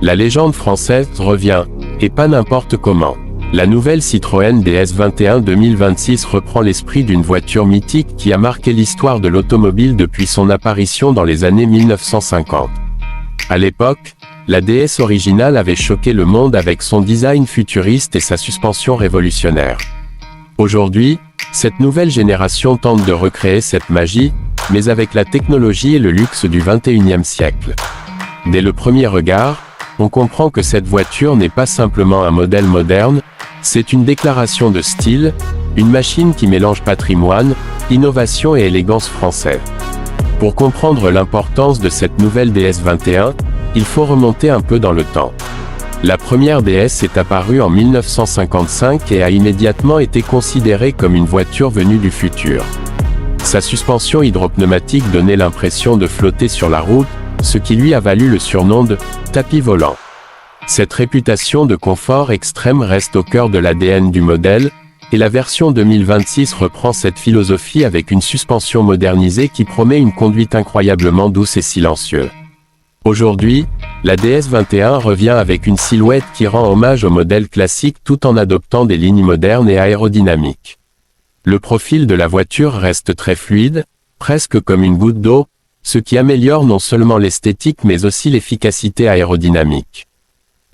La légende française revient, et pas n'importe comment. La nouvelle Citroën DS21 2026 reprend l'esprit d'une voiture mythique qui a marqué l'histoire de l'automobile depuis son apparition dans les années 1950. À l'époque, la DS originale avait choqué le monde avec son design futuriste et sa suspension révolutionnaire. Aujourd'hui, cette nouvelle génération tente de recréer cette magie, mais avec la technologie et le luxe du XXIe siècle. Dès le premier regard, on comprend que cette voiture n'est pas simplement un modèle moderne, c'est une déclaration de style, une machine qui mélange patrimoine, innovation et élégance française. Pour comprendre l'importance de cette nouvelle DS21, il faut remonter un peu dans le temps. La première DS est apparue en 1955 et a immédiatement été considérée comme une voiture venue du futur. Sa suspension hydropneumatique donnait l'impression de flotter sur la route, ce qui lui a valu le surnom de « tapis volant ». Cette réputation de confort extrême reste au cœur de l'ADN du modèle, et la version 2026 reprend cette philosophie avec une suspension modernisée qui promet une conduite incroyablement douce et silencieuse. Aujourd'hui, la DS21 revient avec une silhouette qui rend hommage au modèle classique tout en adoptant des lignes modernes et aérodynamiques. Le profil de la voiture reste très fluide, presque comme une goutte d'eau, ce qui améliore non seulement l'esthétique mais aussi l'efficacité aérodynamique.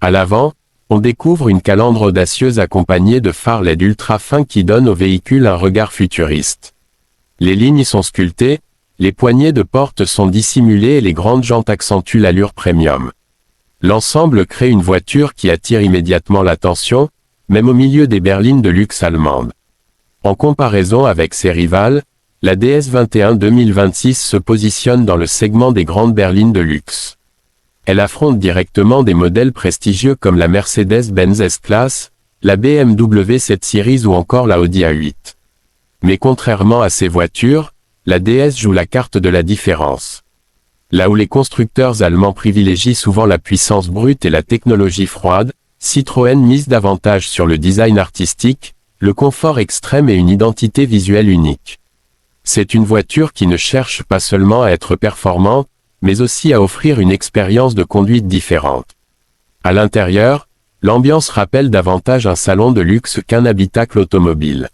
À l'avant, on découvre une calandre audacieuse accompagnée de phares LED ultra fins qui donnent au véhicule un regard futuriste. Les lignes sont sculptées, les poignées de porte sont dissimulées et les grandes jantes accentuent l'allure premium. L'ensemble crée une voiture qui attire immédiatement l'attention, même au milieu des berlines de luxe allemandes. En comparaison avec ses rivales, la DS21 2026 se positionne dans le segment des grandes berlines de luxe. Elle affronte directement des modèles prestigieux comme la Mercedes-Benz S-Class, la BMW 7 Series ou encore la Audi A8. Mais contrairement à ces voitures, la DS joue la carte de la différence. Là où les constructeurs allemands privilégient souvent la puissance brute et la technologie froide, Citroën mise davantage sur le design artistique, le confort extrême et une identité visuelle unique. C'est une voiture qui ne cherche pas seulement à être performante, mais aussi à offrir une expérience de conduite différente. À l'intérieur, l'ambiance rappelle davantage un salon de luxe qu'un habitacle automobile.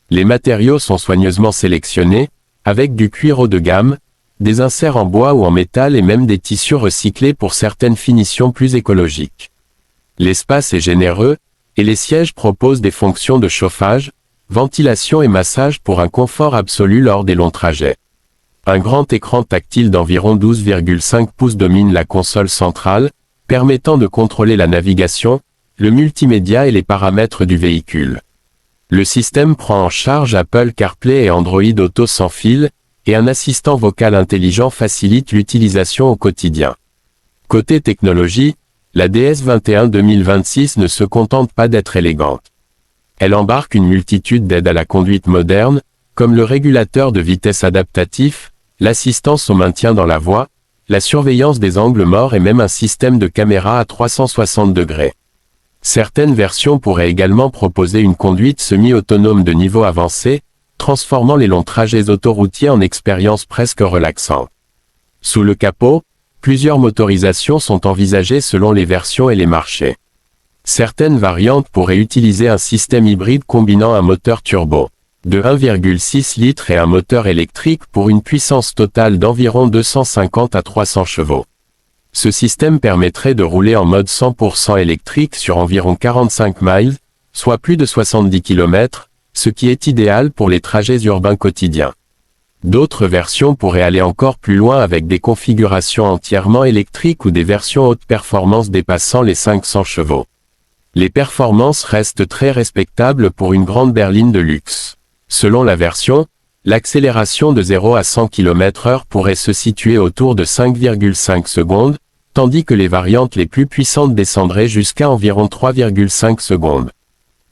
Les matériaux sont soigneusement sélectionnés, avec du cuir haut de gamme, des inserts en bois ou en métal et même des tissus recyclés pour certaines finitions plus écologiques. L'espace est généreux, et les sièges proposent des fonctions de chauffage, ventilation et massage pour un confort absolu lors des longs trajets. Un grand écran tactile d'environ 12,5 pouces domine la console centrale, permettant de contrôler la navigation, le multimédia et les paramètres du véhicule. Le système prend en charge Apple CarPlay et Android Auto sans fil, et un assistant vocal intelligent facilite l'utilisation au quotidien. Côté technologie, la DS21 2026 ne se contente pas d'être élégante. Elle embarque une multitude d'aides à la conduite moderne, comme le régulateur de vitesse adaptatif, l'assistance au maintien dans la voie, la surveillance des angles morts et même un système de caméra à 360 degrés. Certaines versions pourraient également proposer une conduite semi-autonome de niveau avancé, transformant les longs trajets autoroutiers en expériences presque relaxantes. Sous le capot, plusieurs motorisations sont envisagées selon les versions et les marchés. Certaines variantes pourraient utiliser un système hybride combinant un moteur turbo de 1,6 litres et un moteur électrique pour une puissance totale d'environ 250 à 300 chevaux. Ce système permettrait de rouler en mode 100% électrique sur environ 45 miles, soit plus de 70 km, ce qui est idéal pour les trajets urbains quotidiens. D'autres versions pourraient aller encore plus loin avec des configurations entièrement électriques ou des versions haute performance dépassant les 500 chevaux. Les performances restent très respectables pour une grande berline de luxe. Selon la version, l'accélération de 0 à 100 km/h pourrait se situer autour de 5,5 secondes, tandis que les variantes les plus puissantes descendraient jusqu'à environ 3,5 secondes.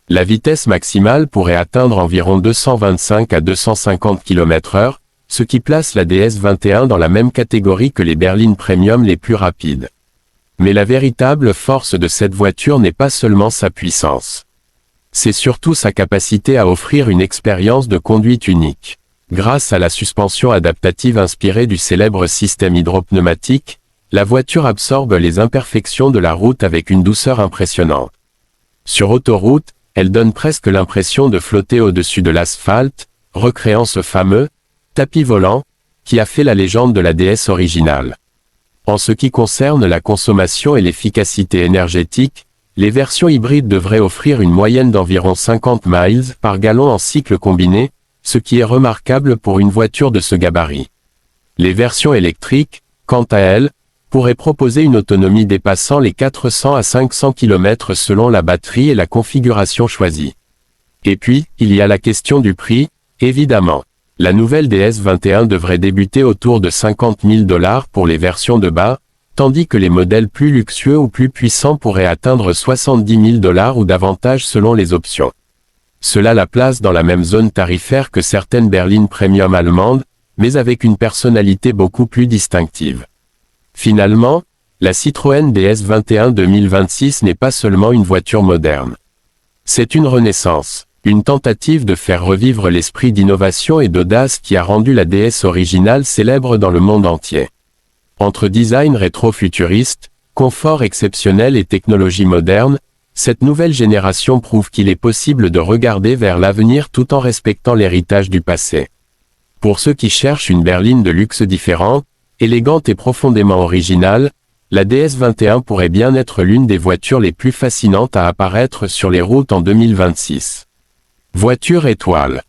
La vitesse maximale pourrait atteindre environ 225 à 250 km/h, ce qui place la DS21 dans la même catégorie que les berlines premium les plus rapides. Mais la véritable force de cette voiture n'est pas seulement sa puissance. C'est surtout sa capacité à offrir une expérience de conduite unique. Grâce à la suspension adaptative inspirée du célèbre système hydropneumatique, la voiture absorbe les imperfections de la route avec une douceur impressionnante. Sur autoroute, elle donne presque l'impression de flotter au-dessus de l'asphalte, recréant ce fameux tapis volant qui a fait la légende de la DS originale. En ce qui concerne la consommation et l'efficacité énergétique, les versions hybrides devraient offrir une moyenne d'environ 50 miles par gallon en cycle combiné, ce qui est remarquable pour une voiture de ce gabarit. Les versions électriques, quant à elles, pourraient proposer une autonomie dépassant les 400 à 500 km selon la batterie et la configuration choisie. Et puis, il y a la question du prix, évidemment. La nouvelle DS21 devrait débuter autour de 50 000 $ pour les versions de bas, tandis que les modèles plus luxueux ou plus puissants pourraient atteindre 70 000 $ ou davantage selon les options. Cela la place dans la même zone tarifaire que certaines berlines premium allemandes, mais avec une personnalité beaucoup plus distinctive. Finalement, la Citroën DS21 2026 n'est pas seulement une voiture moderne. C'est une renaissance. Une tentative de faire revivre l'esprit d'innovation et d'audace qui a rendu la DS originale célèbre dans le monde entier. Entre design rétro-futuriste, confort exceptionnel et technologie moderne, cette nouvelle génération prouve qu'il est possible de regarder vers l'avenir tout en respectant l'héritage du passé. Pour ceux qui cherchent une berline de luxe différente, élégante et profondément originale, la DS21 pourrait bien être l'une des voitures les plus fascinantes à apparaître sur les routes en 2026. Voiture étoile.